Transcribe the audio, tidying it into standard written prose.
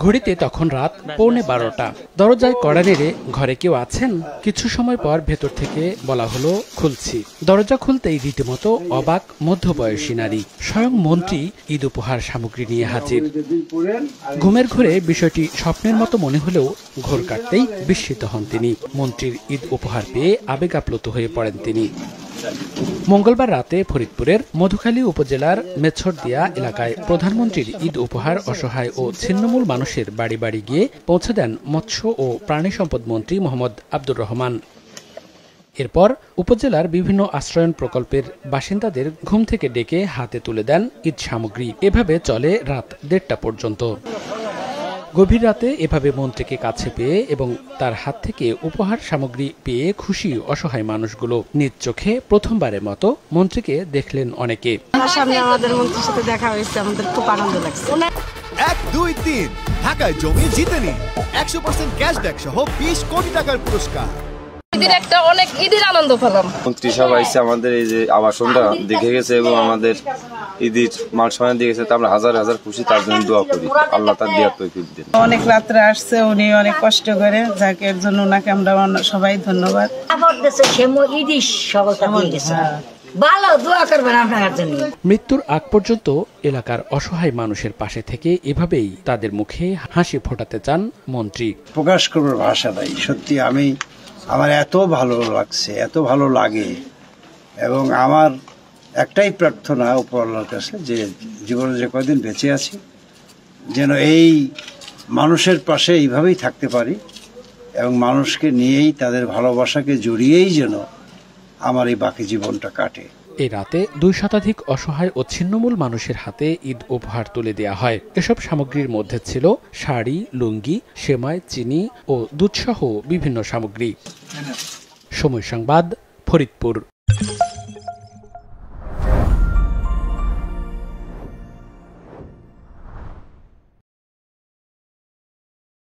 ঘড়িতে তখন রাত 11:15। দরজায় কড়া নেড়ে ঘরে কেউ আছেন? কিছু সময় পর ভেতর থেকে বলা হলো খুলছি। দরজা খুলতেই রীতিমতো অবাক মধ্যবয়সী নারী, স্বয়ং মন্ত্রী ঈদ উপহার সামগ্রী নিয়ে হাজির। ঘুমের ঘোরে বিষয়টি স্বপ্নের মতো মনে হলেও ঘোর কাটতেই বিস্মিত হন তিনি। মন্ত্রীর ঈদ উপহার পেয়ে আবেগ আপ্লুত হয়ে পড়েন তিনি। মঙ্গলবার রাতে ফরিদপুরের মধুখালী উপজেলার মেছরদিয়া এলাকায় প্রধানমন্ত্রীর ঈদ উপহার অসহায় ও ছিন্নমূল মানুষের বাড়ি বাড়ি গিয়ে পৌঁছে দেন মৎস্য ও প্রাণী সম্পদ মন্ত্রী মোহাম্মদ আব্দুর রহমান। এরপর উপজেলার বিভিন্ন আশ্রয়ন প্রকল্পের বাসিন্দাদের ঘুম থেকে ডেকে হাতে তুলে দেন ঈদ সামগ্রী। এভাবে চলে রাত 1:30 পর্যন্ত। গভীর রাতে এভাবে মন্ত্রীকে কাছে পেয়ে এবং তার হাত থেকে উপহার সামগ্রী পেয়ে খুশি অসহায় মানুষগুলো। নিজ চোখে প্রথমবারের মতো মন্ত্রীকে দেখলেন অনেকে। সামনে আমাদের মন্ত্রীর সাথে দেখা হয়েছে, আমাদের খুব আনন্দ লাগছে। 1, 2, 3 ঢাকায় জমি জিতে নিন 100% ক্যাশব্যাক সহ 20 কোটি টাকার পুরস্কার। ঈদের একটা অনেক ঈদের আনন্দ পেলাম। মন্ত্রী সাহেব আইসে আমাদের এই যে আবাসনটা দেখে গেছে এবং আমাদের ঈদের মাল সামান দিয়ে গেছে। আমরা হাজার হাজার খুশি, তার জন্য দোয়া করি আল্লাহ তার দেওয়ার তৌফিক দেন। অনেক রাত্রে আসছে, উনি অনেক কষ্ট করে, যাকে এর জন্য ওনাকে আমরা সবাই ধন্যবাদ। মৃত্যুর আগ পর্যন্ত এলাকার অসহায় মানুষের পাশে থেকে এভাবেই তাদের মুখে হাসি ফোটাতে চান মন্ত্রী। প্রকাশ করবার ভাষা নাই। সত্যি আমার এত ভালো লাগছে, এত ভালো লাগে, এবং আমার একটাই প্রার্থনা উপরওয়ালার কাছে যে জীবনে যে কয়দিন বেঁচে আছি যেন এই মানুষের পাশে এইভাবেই থাকতে পারি এবং মানুষকে নিয়েই, তাদের ভালোবাসাকে জড়িয়েই যেন আমার এই বাকি জীবনটা কাটে। এই রাতে 2 শতাধিক অসহায় ও ছিন্নমূল মানুষের হাতে ঈদ উপহার তুলে দেওয়া হয়। এসব সামগ্রীর মধ্যে ছিল শাড়ি, লুঙ্গি, সেমাই, চিনি ও দুধসহ বিভিন্ন সামগ্রী। সময় সংবাদ, ফরিদপুর।